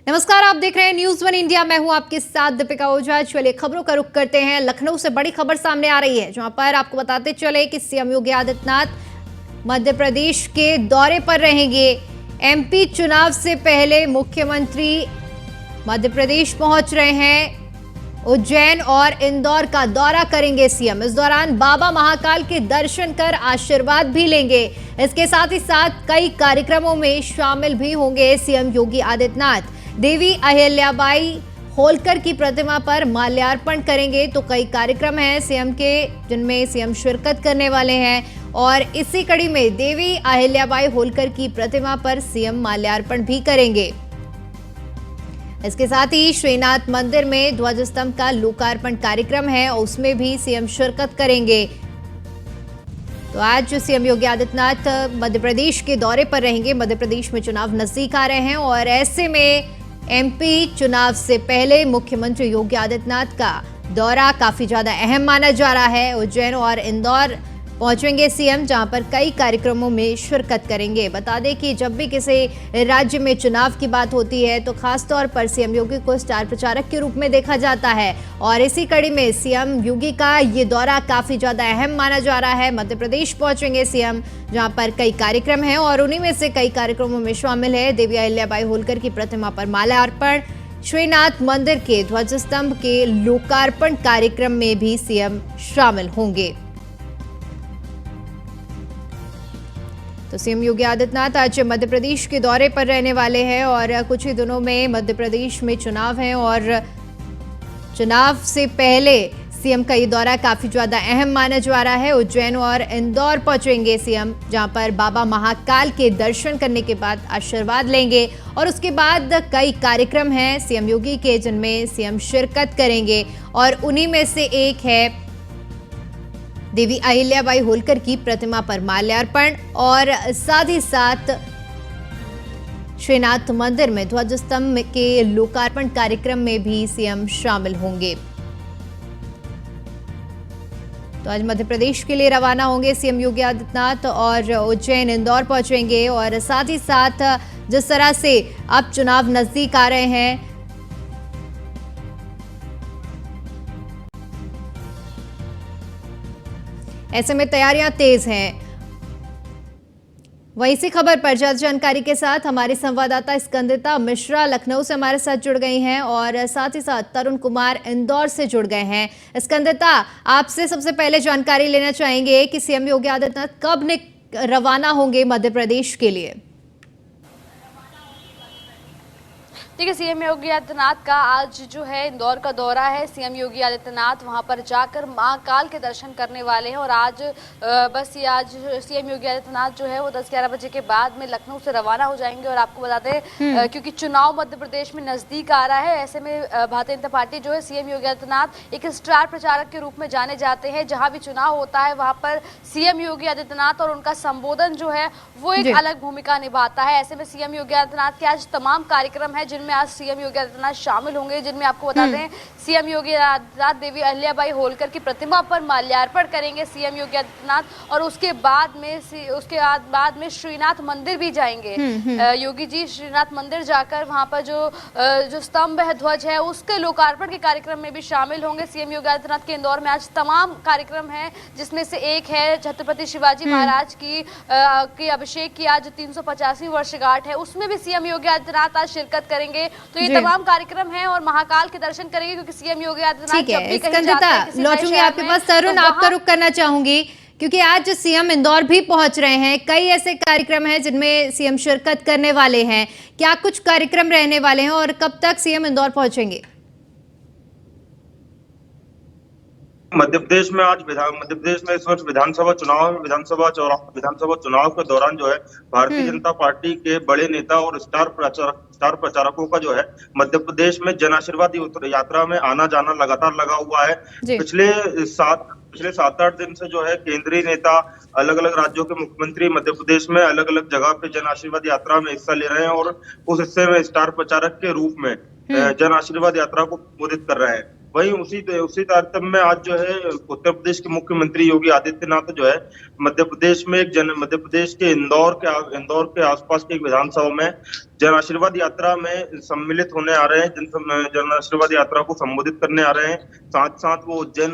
नमस्कार, आप देख रहे हैं न्यूज़ वन इंडिया। मैं हूं आपके साथ दीपिका ओझा। चलिए खबरों का रुख करते हैं। लखनऊ से बड़ी खबर सामने आ रही है, जहां पर आपको बताते चले कि सीएम योगी आदित्यनाथ मध्य प्रदेश के दौरे पर रहेंगे। एमपी चुनाव से पहले मुख्यमंत्री मध्य प्रदेश पहुंच रहे हैं। उज्जैन और इंदौर का दौरा करेंगे सीएम। इस दौरान बाबा महाकाल के दर्शन कर आशीर्वाद भी लेंगे। इसके साथ ही साथ कई कार्यक्रमों में शामिल भी होंगे सीएम योगी आदित्यनाथ। देवी अहिल्याबाई होलकर की प्रतिमा पर माल्यार्पण करेंगे। तो कई कार्यक्रम हैं सीएम के, जिनमें सीएम शिरकत करने वाले हैं और इसी कड़ी में देवी अहिल्याबाई होलकर की प्रतिमा पर सीएम माल्यार्पण भी करेंगे। इसके साथ ही श्रीनाथ मंदिर में ध्वज स्तंभ का लोकार्पण कार्यक्रम है और उसमें भी सीएम शिरकत करेंगे। तो आज सीएम योगी आदित्यनाथ मध्य प्रदेश के दौरे पर रहेंगे। मध्य प्रदेश में चुनाव नजदीक आ रहे हैं और ऐसे में एमपी चुनाव से पहले मुख्यमंत्री योगी आदित्यनाथ का दौरा काफी ज्यादा अहम माना जा रहा है। उज्जैन और इंदौर पहुंचेंगे सीएम, जहां पर कई कार्यक्रमों में शिरकत करेंगे। बता दें कि जब भी किसी राज्य में चुनाव की बात होती है तो खास तौर पर सीएम योगी को स्टार प्रचारक के रूप में देखा जाता है और इसी कड़ी में सीएम योगी का ये दौरा काफी ज्यादा अहम माना जा रहा है। मध्य प्रदेश पहुंचेंगे सीएम, जहां पर कई कार्यक्रम हैं और उन्हीं में से कई कार्यक्रमों में शामिल है देवी अहिल्याबाई होलकर की प्रतिमा पर माल्यार्पण, श्रीनाथ मंदिर के ध्वज स्तंभ के लोकार्पण कार्यक्रम में भी सीएम शामिल होंगे। तो सीएम योगी आदित्यनाथ आज मध्य प्रदेश के दौरे पर रहने वाले हैं और कुछ ही दिनों में मध्य प्रदेश में चुनाव है और चुनाव से पहले सीएम का ये दौरा काफी ज्यादा अहम माना जा रहा है। उज्जैन और इंदौर पहुंचेंगे सीएम, जहां पर बाबा महाकाल के दर्शन करने के बाद आशीर्वाद लेंगे और उसके बाद कई कार्यक्रम हैं सीएम योगी के, जिनमें सीएम शिरकत करेंगे और उन्हीं में से एक है देवी अहिल्याबाई होलकर की प्रतिमा पर माल्यार्पण और साथ ही साथ श्रीनाथ मंदिर में ध्वज स्तंभ के लोकार्पण कार्यक्रम में भी सीएम शामिल होंगे। तो आज मध्य प्रदेश के लिए रवाना होंगे सीएम योगी आदित्यनाथ और उज्जैन इंदौर पहुंचेंगे और साथ ही साथ जिस तरह से अब चुनाव नजदीक आ रहे हैं, ऐसे में तैयारियां तेज हैं। वहीं इसी खबर पर ज्यादा जानकारी के साथ हमारी संवाददाता स्कंदिता मिश्रा लखनऊ से हमारे साथ जुड़ गई हैं और साथ ही साथ तरुण कुमार इंदौर से जुड़ गए हैं। स्कंदिता, आपसे सबसे पहले जानकारी लेना चाहेंगे कि सीएम योगी आदित्यनाथ कब रवाना होंगे मध्य प्रदेश के लिए? देखिए, सीएम योगी आदित्यनाथ का आज जो है इंदौर का दौरा है। सीएम योगी आदित्यनाथ वहां पर जाकर महाकाल के दर्शन करने वाले हैं और आज आज सीएम योगी आदित्यनाथ जो है वो 10-11 बजे के बाद में लखनऊ से रवाना हो जाएंगे। और आपको बता दें क्योंकि चुनाव मध्य प्रदेश में नजदीक आ रहा है, ऐसे में भारतीय जनता पार्टी जो है सीएम योगी आदित्यनाथ एक स्टार प्रचारक के रूप में जाने जाते हैं। जहां भी चुनाव होता है वहां पर सीएम योगी आदित्यनाथ और उनका संबोधन जो है वो एक अलग भूमिका निभाता है। ऐसे में सीएम योगी आदित्यनाथ के आज तमाम कार्यक्रम है जिनमें आज सीएम योगी आदित्यनाथ शामिल होंगे, जिनमें आपको बताते हैं सीएम योगी आदित्यनाथ देवी अहिल्याबाई होलकर की प्रतिमा पर माल्यार्पण करेंगे सीएम योगी आदित्यनाथ और उसके बाद में श्रीनाथ मंदिर भी जाएंगे। योगी जी श्रीनाथ मंदिर जाकर वहां पर जो स्तंभ है, ध्वज है, उसके लोकार्पण के कार्यक्रम में भी शामिल होंगे। सीएम योगी आदित्यनाथ के इंदौर में आज तमाम कार्यक्रम है, जिसमें से एक है छत्रपति शिवाजी महाराज की अभिषेक की आज 350वीं वर्षगांठ है, उसमें भी सीएम योगी आदित्यनाथ आज शिरकत करेंगे। तो ये तमाम कार्यक्रम हैं और महाकाल के दर्शन करेंगे क्योंकि सीएम योगी आदित्यनाथ जब भी कहीं जाते हैं लौटूंगी आपके पास। तरुण, आपका रुख करना चाहूंगी क्योंकि आज सीएम इंदौर भी पहुंच रहे हैं। कई ऐसे कार्यक्रम हैं जिनमें सीएम शिरकत करने वाले हैं। क्या कुछ कार्यक्रम रहने वाले हैं और कब तक सीएम इंदौर पहुंचेंगे? मध्य प्रदेश में इस वर्ष विधानसभा चुनाव के दौरान जो है भारतीय जनता पार्टी के बड़े नेता और स्टार प्रचारकों का जो है मध्य प्रदेश में जन आशीर्वाद यात्रा में आना जाना लगातार लगा हुआ है। पिछले 7-8 दिन से जो है केंद्रीय नेता, अलग अलग राज्यों के मुख्यमंत्री मध्य प्रदेश में अलग अलग जगह पे जन आशीर्वाद यात्रा में हिस्सा ले रहे हैं और उस हिस्से में स्टार प्रचारक के रूप में जन आशीर्वाद यात्रा को संबोधित कर रहे हैं। वहीं उसी तारतम्य में आज जो है उत्तर प्रदेश के मुख्यमंत्री योगी आदित्यनाथ जो है मध्य प्रदेश के इंदौर के आसपास के एक विधानसभा में जन आशीर्वाद यात्रा में सम्मिलित होने आ रहे हैं। जन आशीर्वाद यात्रा को संबोधित करने आ रहे हैं। साथ साथ वो उज्जैन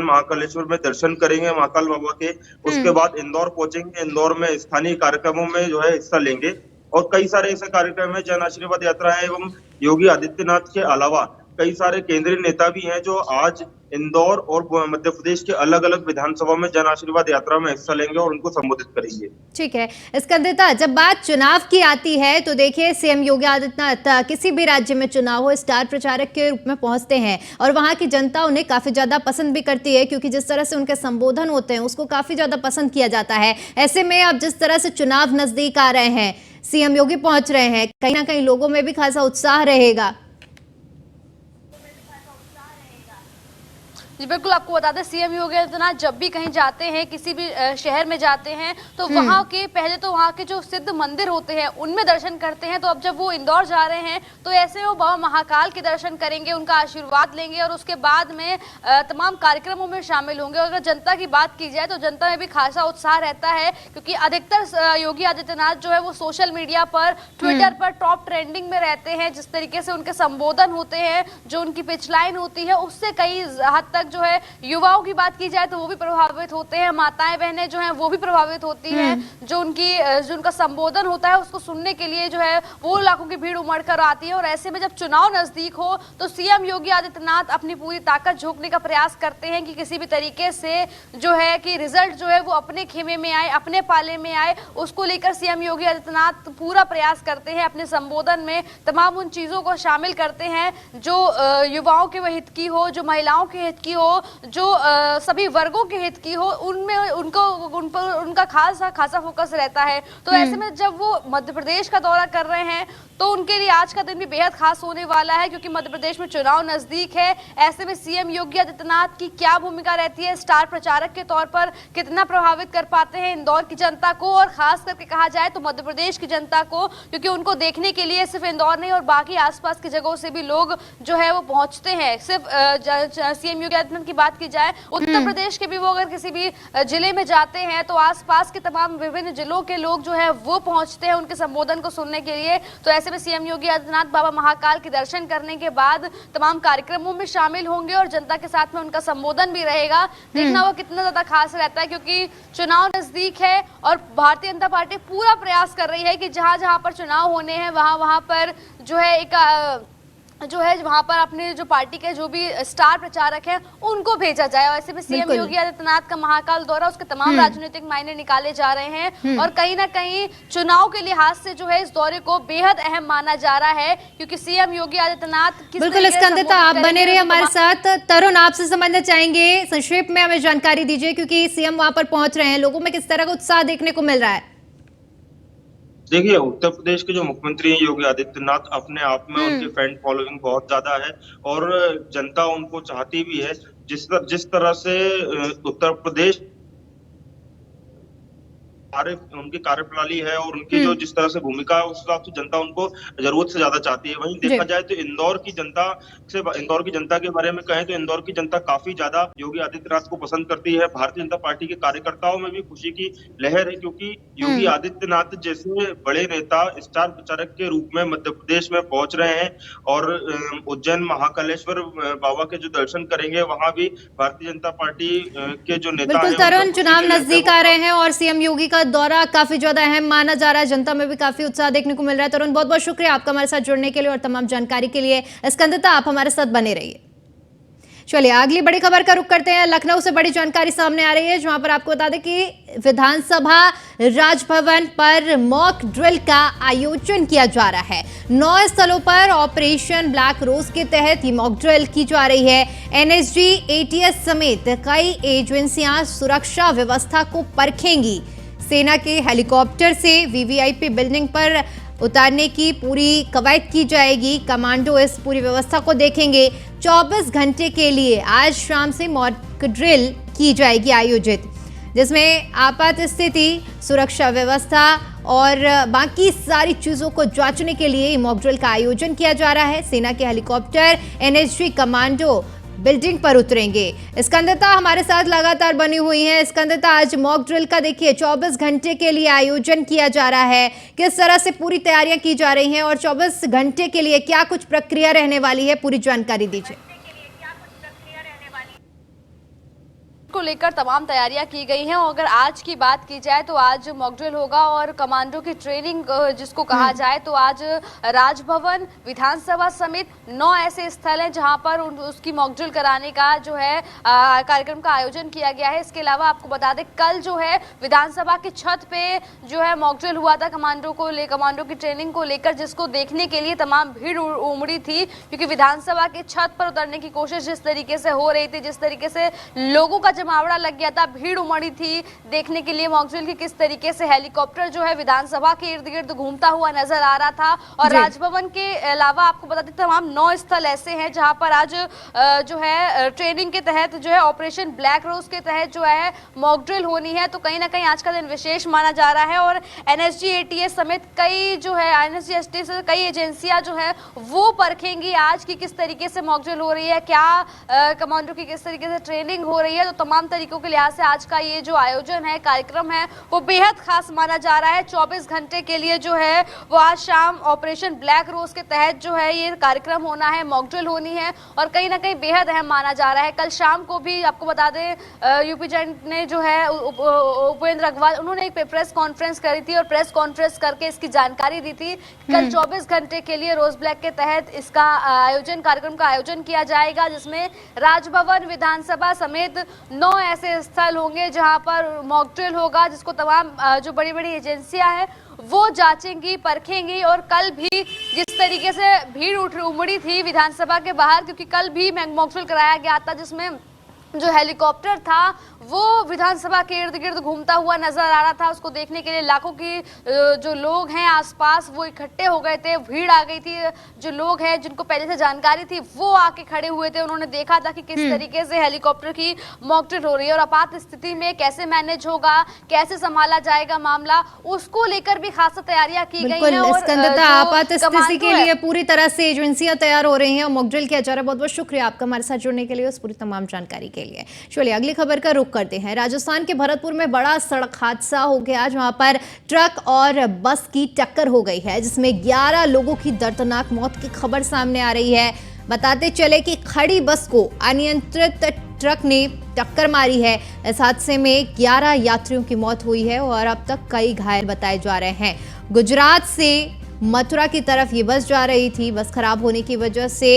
महाकालेश्वर में दर्शन करेंगे महाकाल बाबा के। उसके बाद इंदौर पहुंचेंगे। इंदौर में स्थानीय कार्यक्रमों में जो है हिस्सा लेंगे और कई सारे ऐसे कार्यक्रम है जन आशीर्वाद यात्रा है। एवं योगी आदित्यनाथ के अलावा कई सारे केंद्रीय नेता भी हैं जो आज इंदौर और मध्य प्रदेश के अलग अलग विधानसभा में जन आशीर्वाद यात्रा में हिस्सा लेंगे और उनको संबोधित करेंगे। ठीक है स्कंदता, जब बात चुनाव की आती है तो देखिए सीएम योगी आदित्यनाथ किसी भी राज्य में चुनाव हो स्टार प्रचारक के रूप में पहुंचते हैं और वहां की जनता उन्हें काफी ज्यादा पसंद भी करती है, क्योंकि जिस तरह से उनके संबोधन होते हैं उसको काफी ज्यादा पसंद किया जाता है। ऐसे में अब जिस तरह से चुनाव नजदीक आ रहे हैं, सीएम योगी पहुंच रहे हैं, कहीं ना कहीं लोगों में भी खासा उत्साह रहेगा। जी बिल्कुल, आपको बता दें सीएम योगी आदित्यनाथ जब भी कहीं जाते हैं, किसी भी शहर में जाते हैं, तो वहाँ के पहले तो वहाँ के जो सिद्ध मंदिर होते हैं उनमें दर्शन करते हैं। तो अब जब वो इंदौर जा रहे हैं तो ऐसे में वो बाबा महाकाल के दर्शन करेंगे, उनका आशीर्वाद लेंगे और उसके बाद में तमाम कार्यक्रमों में शामिल होंगे। और अगर जनता की बात की जाए तो जनता में भी खासा उत्साह रहता है, क्योंकि अधिकतर योगी आदित्यनाथ जो है वो सोशल मीडिया पर, ट्विटर पर टॉप ट्रेंडिंग में रहते हैं। जिस तरीके से उनके संबोधन होते हैं, जो उनकी पिच लाइन होती है, उससे कई हद तक जो है युवाओं की बात की जाए तो वो भी प्रभावित होते हैं, माताएं बहनें जो हैं वो भी प्रभावित होती हैं। जो उनका संबोधन होता है उसको सुनने के लिए जो है वो लाखों की भीड़ उमड़ कर आती है। और ऐसे में जब चुनाव नजदीक हो तो सीएम योगी आदित्यनाथ अपनी पूरी ताकत झोंकने का प्रयास करते हैं कि किसी भी तरीके से जो है कि रिजल्ट जो है वो अपने खेमे में आए, अपने पाले में आए। उसको लेकर सीएम योगी आदित्यनाथ पूरा प्रयास करते हैं। अपने संबोधन में तमाम उन चीजों को शामिल करते हैं जो युवाओं के हित की हो, जो महिलाओं के हित की हो, जो सभी वर्गों के हित की हो, उनमें उनका खासा फोकस रहता है। तो ऐसे में जब वो मध्य प्रदेश का दौरा कर रहे हैं तो उनके लिए आज का दिन भी बेहद खास होने वाला है, क्योंकि मध्य प्रदेश में चुनाव नजदीक है। ऐसे में सीएम योगी आदित्यनाथ की क्या भूमिका रहती है, स्टार प्रचारक के तौर पर कितना प्रभावित कर पाते हैं इंदौर की जनता को, और खास करके कहा जाए तो मध्य प्रदेश की जनता को, क्योंकि उनको देखने के लिए सिर्फ इंदौर नहीं और बाकी आसपास की जगहों से भी लोग जो है वो पहुंचते हैं। सिर्फ सीएम योगी आदित्यनाथ की बात की जाए, उत्तर प्रदेश के भी वो अगर किसी भी जिले में जाते हैं तो आसपास के तमाम विभिन्न जिलों के लोग जो है वो पहुंचते हैं उनके संबोधन को सुनने के लिए। तो ऐसे में सीएम योगी आदित्यनाथ बाबा महाकाल के दर्शन करने के बाद तमाम कार्यक्रमों में शामिल होंगे और जनता के साथ में उनका संबोधन भी रहेगा। देखना वो कितना ज्यादा खास रहता है, क्योंकि चुनाव नजदीक है और भारतीय जनता पार्टी पूरा प्रयास कर रही है कि जहां जहां पर चुनाव होने हैं वहां पर जो है वहां पर अपने जो पार्टी के जो भी स्टार प्रचारक हैं उनको भेजा जाए। और ऐसे में सीएम योगी आदित्यनाथ का महाकाल दौरा, उसके तमाम राजनीतिक मायने निकाले जा रहे हैं और कहीं ना कहीं चुनाव के लिहाज से जो है इस दौरे को बेहद अहम माना जा रहा है, क्योंकि सीएम योगी आदित्यनाथ बिल्कुल स्कंदता आप बने रहिए हमारे साथ। तरुण, आपसे समझना चाहेंगे, संक्षेप में हमें जानकारी दीजिए, क्योंकि सीएम वहां पर पहुंच रहे हैं, लोगों में किस तरह का उत्साह देखने को मिल रहा है? देखिए, उत्तर प्रदेश के जो मुख्यमंत्री हैं योगी आदित्यनाथ, अपने आप में उनकी फैन फॉलोइंग बहुत ज्यादा है और जनता उनको चाहती भी है। जिस तरह से उत्तर प्रदेश उनकी कार्यप्रणाली है और उनकी जो जिस तरह से भूमिका है उस हिसाब से जनता उनको जरूरत से ज्यादा चाहती है। वहीं देखा जाए तो इंदौर की जनता के बारे में कहें तो इंदौर की जनता काफी ज्यादा योगी आदित्यनाथ को पसंद करती है। भारतीय जनता पार्टी के कार्यकर्ताओं में भी खुशी की लहर है, क्योंकि योगी आदित्यनाथ जैसे बड़े नेता स्टार प्रचारक के रूप में मध्य प्रदेश में पहुंच रहे हैं और उज्जैन महाकालेश्वर बाबा के जो दर्शन करेंगे वहां भी भारतीय जनता पार्टी के जो नेता बिल्कुल तरुण, चुनाव नजदीक आ रहे हैं और सीएम योगी का दौरा काफी ज्यादा अहम माना जा रहा है, जनता में भी काफी उत्साह देखने को मिल रहा है। तरुण, बहुत बहुत शुक्रिया आपका हमारे साथ जुड़ने के लिए और तमाम जानकारी के लिए। स्कंदता, आप हमारे साथ बने रहिए। चलिए अगली बड़ी खबर का रुख करते हैं। लखनऊ से बड़ी जानकारी सामने आ रही है, जहां पर आपको बता दें कि विधानसभा राजभवन पर मॉक ड्रिल का आयोजन किया जा रहा है। 9 स्थलों पर ऑपरेशन ब्लैक रोज के तहत ये मॉक ड्रिल की जा रही है। एनएसजी, एटीएस समेत कई एजेंसियां सुरक्षा व्यवस्था को परखेंगी। सेना के हेलीकॉप्टर से वीवीआईपी बिल्डिंग पर उतारने की पूरी कवायद की जाएगी। कमांडो इस पूरी व्यवस्था को देखेंगे। 24 घंटे के लिए आज शाम से मॉक ड्रिल की जाएगी आयोजित, जिसमें आपात स्थिति, सुरक्षा व्यवस्था और बाकी सारी चीजों को जांचने के लिए मॉक ड्रिल का आयोजन किया जा रहा है। सेना के हेलीकॉप्टर एनएसजी कमांडो बिल्डिंग पर उतरेंगे। स्कंदता हमारे साथ लगातार बनी हुई है। स्कंदता, आज मॉक ड्रिल का देखिए 24 घंटे के लिए आयोजन किया जा रहा है, किस तरह से पूरी तैयारियां की जा रही हैं और 24 घंटे के लिए क्या कुछ प्रक्रिया रहने वाली है, पूरी जानकारी दीजिए। को लेकर तमाम तैयारियां की गई हैं और अगर आज की बात की जाए तो आज मॉक ड्रिल होगा और कमांडो की ट्रेनिंग जिसको कहा जाए तो आज राजभवन, विधानसभा समेत 9 ऐसे स्थल हैं जहां पर उसकी मॉक ड्रिल कराने का जो है कार्यक्रम का आयोजन किया गया है। इसके अलावा आपको बता दें कल जो है विधानसभा की छत पे जो है मॉक ड्रिल हुआ था कमांडो की ट्रेनिंग को लेकर, जिसको देखने के लिए तमाम भीड़ उमड़ी थी क्योंकि विधानसभा की छत पर उतरने की कोशिश जिस तरीके से हो रही थी, जिस तरीके से लोगों का जमावड़ा लग गया था, भीड़ उमड़ी थी देखने के लिए मॉक ड्रिल की किस तरीके से हेलीकॉप्टर जो है विधानसभा के इर्द गिर्द घूमता हुआ नजर आ रहा था। और राजभवन के अलावा आपको बता दें तमाम 9 स्थल ऐसे हैं जहां पर आज जो है ट्रेनिंग के तहत जो है ऑपरेशन ब्लैक रोज के तहत जो है मॉक ड्रिल होनी है। तो कहीं ना कहीं आज का दिन विशेष माना जा रहा है और एनएसजी एटीएस समेत कई जो है एनएसजी एटीएस से कई एजेंसियां जो है वो परखेंगी आज की किस तरीके से मॉक ड्रिल हो रही है, क्या कमांडो की किस तरीके से ट्रेनिंग हो रही है। तो तमाम तरीकों के लिहाज से आज का ये जो आयोजन है, कार्यक्रम है, वो बेहद खास माना जा रहा है। 24 घंटे के लिए जो है वो आज शाम ऑपरेशन ब्लैक रोज के तहत जो है ये कार्यक्रम होना है, मॉक ड्रिल होनी है और कहीं ना कहीं बेहद अहम माना जा रहा है। कल शाम को भी आपको बता दें यूपी जॉइंट ने जो है उपेंद्र अग्रवाल उन्होंने एक प्रेस कॉन्फ्रेंस करी थी और प्रेस कॉन्फ्रेंस करके इसकी जानकारी दी थी। कल 24 घंटे के लिए रोज ब्लैक के तहत इसका कार्यक्रम का आयोजन किया जाएगा जिसमें राजभवन, विधानसभा समेत 9 ऐसे स्थल होंगे जहां पर मॉक ड्रिल होगा, जिसको तमाम जो बड़ी बड़ी एजेंसियां हैं वो जांचेंगी, परखेंगी। और कल भी जिस तरीके से भीड़ उमड़ी थी विधानसभा के बाहर, क्योंकि कल भी मॉक ड्रिल कराया गया था जिसमें जो हेलीकॉप्टर था वो विधानसभा के इर्द गिर्द घूमता हुआ नजर आ रहा था। उसको देखने के लिए लाखों की जो लोग हैं आसपास वो इकट्ठे हो गए थे, भीड़ आ गई थी। जो लोग हैं जिनको पहले से जानकारी थी वो आके खड़े हुए थे, उन्होंने देखा था कि किस तरीके से हेलीकॉप्टर की मॉक ड्रिल हो रही है और आपात स्थिति में कैसे मैनेज होगा, कैसे संभाला जाएगा मामला, उसको लेकर भी खास तैयारियां की गई हैं। और आपात स्थिति के लिए पूरी तरह से एजेंसियां तैयार हो रही हैं और मॉक ड्रिल किया जा रहा है। बहुत बहुत शुक्रिया आपका हमारे साथ जुड़ने के लिए, उस पूरी तमाम जानकारी के लिए। चलिए अगली खबर का रुख करते हैं। राजस्थान के भरतपुर में बड़ा सड़क हादसा हो गया जहां पर ट्रक और बस की टक्कर हो गई है जिसमें 11 लोगों की दर्दनाक मौत की खबर सामने आ रही है। बताते चले कि खड़ी बस को अनियंत्रित ट्रक ने टक्कर मारी है। इस हादसे में 11 यात्रियों की मौत हुई है और अब तक कई घायल बताए जा रहे हैं। गुजरात से मथुरा की तरफ ये बस जा रही थी। बस खराब होने की वजह से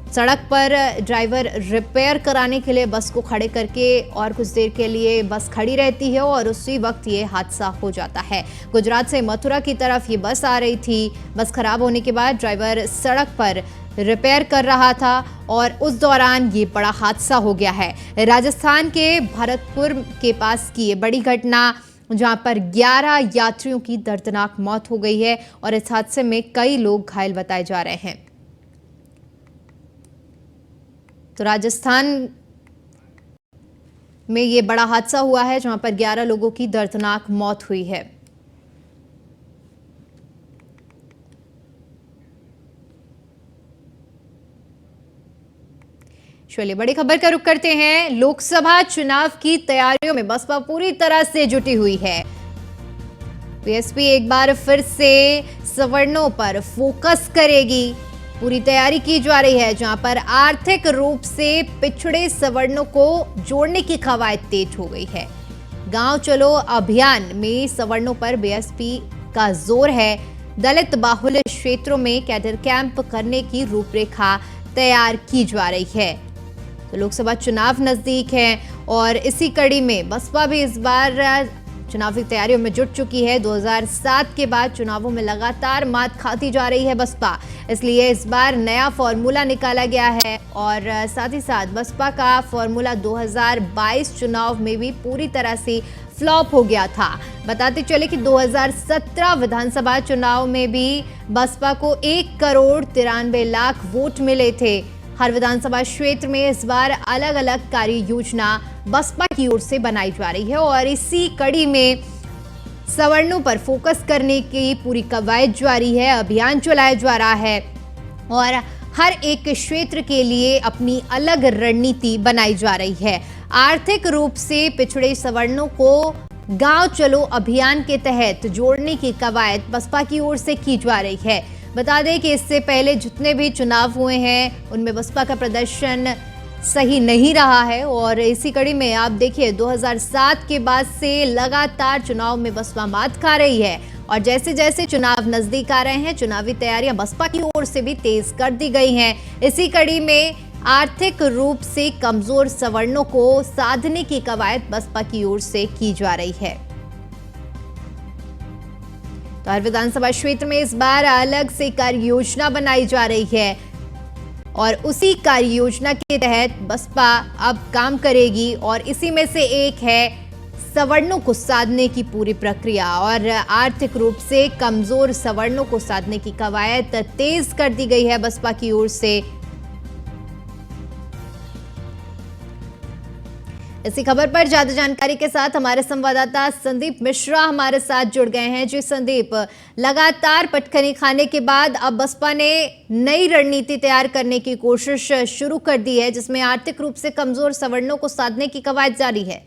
सड़क पर ड्राइवर रिपेयर कराने के लिए बस को खड़े करके और कुछ देर के लिए बस खड़ी रहती है और उसी वक्त ये हादसा हो जाता है। गुजरात से मथुरा की तरफ ये बस आ रही थी। बस खराब होने के बाद ड्राइवर सड़क पर रिपेयर कर रहा था और उस दौरान ये बड़ा हादसा हो गया है। राजस्थान के भरतपुर के पास की ये बड़ी घटना जहां पर 11 यात्रियों की दर्दनाक मौत हो गई है और इस हादसे में कई लोग घायल बताए जा रहे हैं। तो राजस्थान में ये बड़ा हादसा हुआ है जहां पर 11 लोगों की दर्दनाक मौत हुई है। चलिए बड़ी खबर का रुख करते हैं। लोकसभा चुनाव की तैयारियों में बसपा पूरी तरह से जुटी हुई है। बीएसपी एक बार फिर से सवर्णों पर फोकस करेगी। पूरी तैयारी की जा रही है जहां पर आर्थिक रूप से पिछड़े सवर्णों को जोड़ने की कवायद तेज हो गई है। गांव चलो अभियान में सवर्णों पर बीएसपी का जोर है। दलित बाहुल्य क्षेत्रों में कैडर कैंप करने की रूपरेखा तैयार की जा रही है। तो लोकसभा चुनाव नजदीक है और इसी कड़ी में बसपा भी इस बार चुनावी तैयारियों में जुट चुकी है। 2007 के बाद चुनावों में लगातार मात खाती जा रही है बसपा, इसलिए इस बार नया फॉर्मूला निकाला गया है और साथ ही साथ बसपा का फॉर्मूला 2022 चुनाव में भी पूरी तरह से फ्लॉप हो गया था। बताते चले कि 2017 विधानसभा चुनाव में भी बसपा को 1,93,00,000 वोट मिले थे। हर विधानसभा क्षेत्र में इस बार अलग अलग कार्य योजना बसपा की ओर से बनाई जा रही है और इसी कड़ी में सवर्णों पर फोकस करने की पूरी कवायद जारी है, अभियान चलाया जा रहा है और हर एक क्षेत्र के लिए अपनी अलग रणनीति बनाई जा रही है। आर्थिक रूप से पिछड़े सवर्णों को गांव चलो अभियान के तहत जोड़ने की कवायद बसपा की ओर से की जा रही है। बता दें कि इससे पहले जितने भी चुनाव हुए हैं उनमें बसपा का प्रदर्शन सही नहीं रहा है और इसी कड़ी में आप देखिए 2007 के बाद से लगातार चुनाव में बसपा मात खा रही है और जैसे जैसे चुनाव नजदीक आ रहे हैं चुनावी तैयारियां बसपा की ओर से भी तेज कर दी गई हैं। इसी कड़ी में आर्थिक रूप से कमजोर सवर्णों को साधने की कवायद बसपा की ओर से की जा रही है। तो हर विधानसभा क्षेत्र में इस बार अलग से कार्य योजना बनाई जा रही है और उसी कार्य योजना के तहत बसपा अब काम करेगी और इसी में से एक है सवर्णों को साधने की पूरी प्रक्रिया और आर्थिक रूप से कमजोर सवर्णों को साधने की कवायद तेज कर दी गई है बसपा की ओर से। इसी खबर पर ज्यादा जानकारी के साथ हमारे संवाददाता संदीप मिश्रा हमारे साथ जुड़ गए हैं। जी संदीप, लगातार पटखनी खाने के बाद अब बसपा ने नई रणनीति तैयार करने की कोशिश शुरू कर दी है जिसमें आर्थिक रूप से कमजोर सवर्णों को साधने की कवायद जारी है।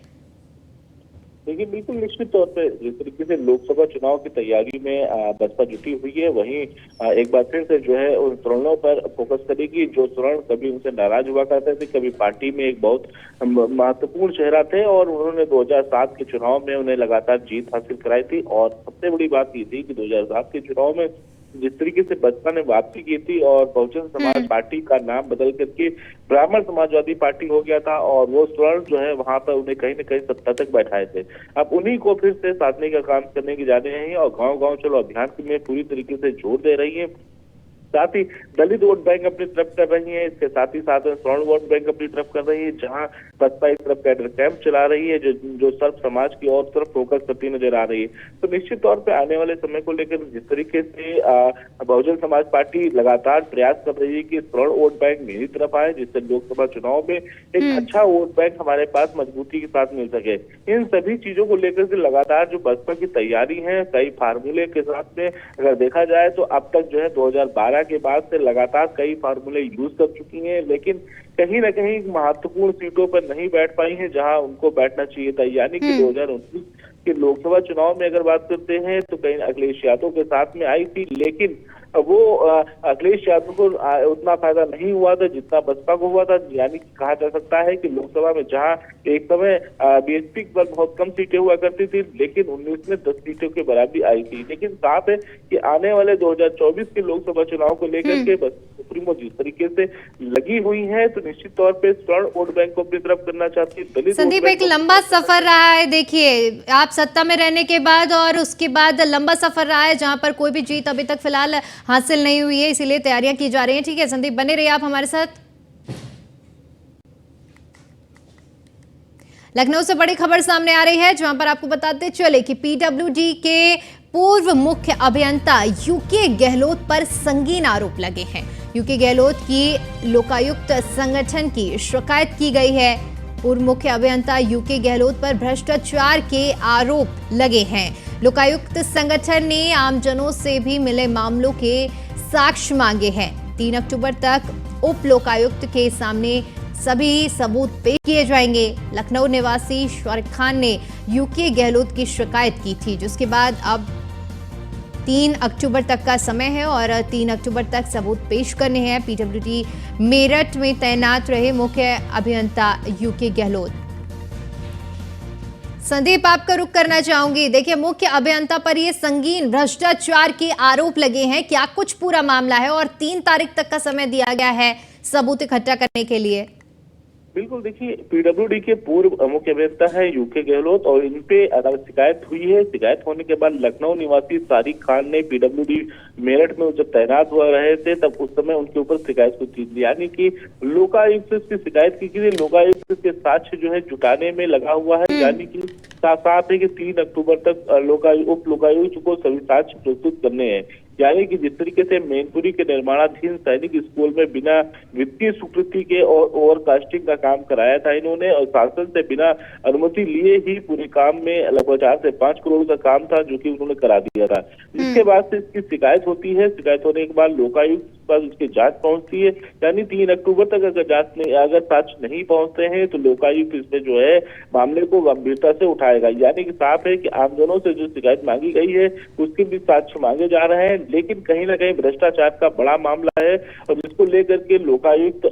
देखिए, बिल्कुल निश्चित तौर पे जिस तरीके से लोकसभा चुनाव की तैयारी में बसपा जुटी हुई है, वहीं एक बार फिर से जो है उन सवर्णों पर फोकस करेगी जो स्वर्ण कभी उनसे नाराज हुआ करते थे, कभी पार्टी में एक बहुत महत्वपूर्ण चेहरा थे और उन्होंने 2007 के चुनाव में उन्हें लगातार जीत हासिल कराई थी। और सबसे बड़ी बात ये थी कि 2007 के चुनाव में जिस तरीके से बसपा ने वापसी की थी और बहुजन समाज पार्टी का नाम बदल करके ब्राह्मण समाजवादी पार्टी हो गया था और वो स्वर्ण जो है वहां पर उन्हें कहीं न कहीं सत्ता तक बैठाए थे। अब उन्हीं को फिर से साधने का काम करने की जा रही है और गांव गांव चलो अभियान में पूरी तरीके से जोर दे रही है। साथ ही दलित वोट बैंक अपनी तरफ कर रही है, इसके साथ ही साथ स्वर्ण वोट बैंक अपनी तरफ कर रही है, जहां बसपा एक तरफ कैडर कैंप चला रही है जो सर्व समाज की और तरफ फोकस करती नजर आ रही है। तो निश्चित तौर पे आने वाले समय को लेकर जिस तरीके से बहुजन समाज पार्टी लगातार प्रयास कर रही है कि स्वर्ण वोट बैंक मेरी तरफ आए, जिससे लोकसभा चुनाव में एक अच्छा वोट बैंक हमारे पास मजबूती के साथ मिल सके। इन सभी चीजों को लेकर से लगातार जो बसपा की तैयारी है, कई फार्मूले के साथ में अगर देखा जाए तो अब तक जो है 2012 के बाद से लगातार कई फार्मूले यूज कर चुकी हैं, लेकिन कहीं ना कहीं महत्वपूर्ण सीटों पर नहीं बैठ पाई हैं जहां उनको बैठना चाहिए था। यानी कि 2019 के लोकसभा चुनाव में अगर बात करते हैं तो कहीं अखिलेश यादव के साथ में आई थी, लेकिन वो अखिलेश यादव को उतना फायदा नहीं हुआ था जितना बसपा को हुआ था। यानी कि कहा जा सकता है कि लोकसभा में जहां एक समय बीएसपी पर बहुत कम सीटें हुआ करती थी, लेकिन 19 में 10 सीटों की बराबरी आई थी। लेकिन साफ है कि आने वाले 2024 के लोकसभा चुनाव को लेकर के सुप्रीमो जिस तरीके से लगी हुई है, तो निश्चित तौर पे स्वर्ण वोट बैंक को अपनी तरफ करना चाहती है। दलित संदीप, एक लंबा सफर रहा है, देखिए आप सत्ता में रहने के बाद और उसके बाद लंबा सफर रहा है जहां पर कोई भी जीत अभी तक फिलहाल हासिल नहीं हुई है, इसीलिए तैयारियां की जा रही हैं। ठीक है संदीप, बने रहिए आप हमारे साथ। लखनऊ से बड़ी खबर सामने आ रही है जहां पर आपको बताते चले कि पीडब्ल्यूडी के पूर्व मुख्य अभियंता यूके गहलोत पर संगीन आरोप लगे हैं। यूके गहलोत की लोकायुक्त संगठन की शिकायत की गई है। पूर्व मुख्य अभियंता यूके गहलोत पर भ्रष्टाचार के आरोप लगे हैं। लोकायुक्त संगठन ने आमजनों से भी मिले मामलों के साक्ष्य मांगे हैं। 3 अक्टूबर तक उप लोकायुक्त के सामने सभी सबूत पेश किए जाएंगे। लखनऊ निवासी शारिक खान ने यूके गहलोत की शिकायत की थी, जिसके बाद अब 3 अक्टूबर तक का समय है और 3 अक्टूबर तक सबूत पेश करने हैं। पीडब्ल्यूडी मेरठ में तैनात रहे मुख्य अभियंता यूके गहलोत। संदीप, आपका रुख करना चाहूंगी। देखिए, मुख्य अभियंता पर ये संगीन भ्रष्टाचार के आरोप लगे हैं, क्या कुछ पूरा मामला है और 3 तारीख तक का समय दिया गया है सबूत इकट्ठा करने के लिए। बिल्कुल, देखिए पीडब्ल्यूडी के पूर्व मुख्य अभियंता है यूके गहलोत और इन पे शिकायत हुई है। शिकायत होने के बाद लखनऊ निवासी शारिक खान ने पीडब्ल्यूडी मेरठ में जब तैनात हुआ रहे थे तब उस समय उनके ऊपर शिकायत की थी। यानी कि लोकायुक्त से इसकी शिकायत की गई। लोकायुक्त के साक्ष्य जो है जुटाने में लगा हुआ है। यानी कि साथ है कि 3 अक्टूबर तक उप लोकायुक्त को सभी साक्ष्य प्रस्तुत करने हैं। यानी कि जिस तरीके से मैनपुरी के निर्माणाधीन सैनिक स्कूल में बिना वित्तीय स्वीकृति के और ओवरकास्टिंग का काम कराया था इन्होंने, और शासन से बिना अनुमति लिए ही पूरे काम में लगभग 4 से 5 करोड़ का काम था जो कि उन्होंने करा दिया था। जिसके बाद से इसकी शिकायत होती है। शिकायत होने के बाद लोकायुक्त पास उसकी जांच पहुंचती है। यानी 3 अक्टूबर तक अगर साक्ष्य नहीं पहुंचते हैं तो लोकायुक्त इसमें जो है मामले को गंभीरता से उठाएगा। यानी कि साफ है कि आमजनों से जो शिकायत मांगी गई है उसके भी साक्ष्य मांगे जा रहे हैं, लेकिन कहीं ना कहीं भ्रष्टाचार का बड़ा मामला है और जिसको लेकर के लोकायुक्त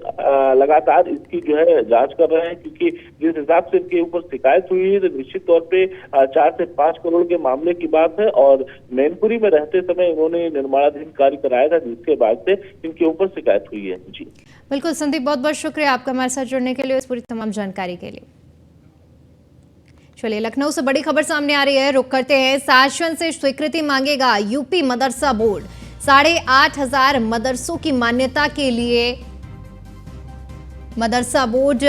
लगातार इसकी जो है जांच कर रहे हैं, क्योंकि जिस हिसाब से इनके ऊपर शिकायत हुई है तो निश्चित तौर पे 4 से 5 करोड़ के मामले की बात है। और मैनपुरी में रहते समय इन्होंने निर्माणाधीन कार्य कराया था, जिसके बाद से इनके ऊपर शिकायत हुई है। जी बिल्कुल संदीप, बहुत बहुत शुक्रिया आपका हमारे साथ जुड़ने के लिए, इस पूरी तमाम जानकारी के लिए। चलिए लखनऊ से बड़ी खबर सामने आ रही है, रुक करते हैं। शासन से स्वीकृति मांगेगा यूपी मदरसा बोर्ड। 8,500 मदरसों की मान्यता के लिए मदरसा बोर्ड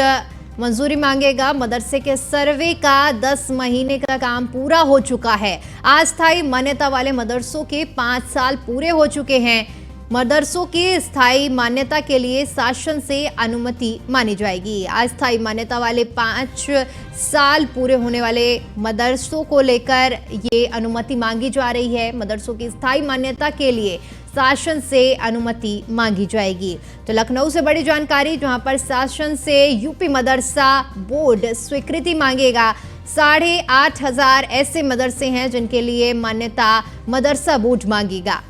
मंजूरी मांगेगा। मदरसे के सर्वे का 10 महीने का काम पूरा हो चुका है। अस्थायी मान्यता वाले मदरसों के 5 साल पूरे हो चुके हैं। मदरसों की स्थायी मान्यता के लिए शासन से अनुमति मानी जाएगी। अस्थायी मान्यता वाले 5 साल पूरे होने वाले मदरसों को लेकर ये अनुमति मांगी जा रही है। मदरसों की स्थायी मान्यता के लिए शासन से अनुमति मांगी जाएगी। तो लखनऊ से बड़ी जानकारी, जहां पर शासन से यूपी मदरसा बोर्ड स्वीकृति मांगेगा। 8,500 ऐसे मदरसे हैं जिनके लिए मान्यता मदरसा बोर्ड मांगेगा।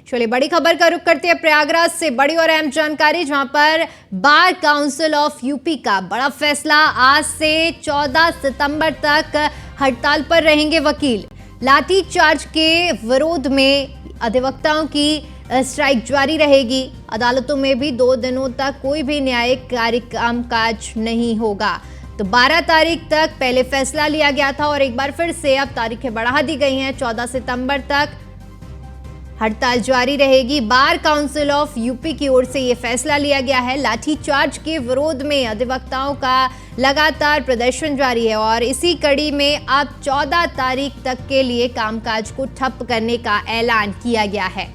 चलिए बड़ी खबर का रुख करते हैं प्रयागराज से। बड़ी और अहम जानकारी, जहां पर बार काउंसिल ऑफ यूपी का बड़ा फैसला। आज से 14 सितंबर तक हड़ताल पर रहेंगे वकील। लाठीचार्ज के विरोध में अधिवक्ताओं की स्ट्राइक जारी रहेगी। अदालतों में भी 2 दिनों तक कोई भी न्यायिक कामकाज नहीं होगा। तो 12 तारीख तक पहले फैसला लिया गया था और एक बार फिर से अब तारीखें बढ़ा दी गई हैं। 14 सितंबर तक हड़ताल जारी रहेगी। बार काउंसिल ऑफ यूपी की ओर से यह फैसला लिया गया है। लाठीचार्ज के विरोध में अधिवक्ताओं का लगातार प्रदर्शन जारी है और इसी कड़ी में अब 14 तारीख तक के लिए कामकाज को ठप करने का ऐलान किया गया है।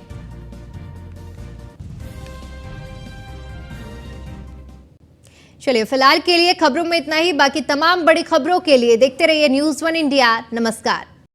चलिए फिलहाल के लिए खबरों में इतना ही। बाकी तमाम बड़ी खबरों के लिए देखते रहिए न्यूज़ 1 इंडिया। नमस्कार।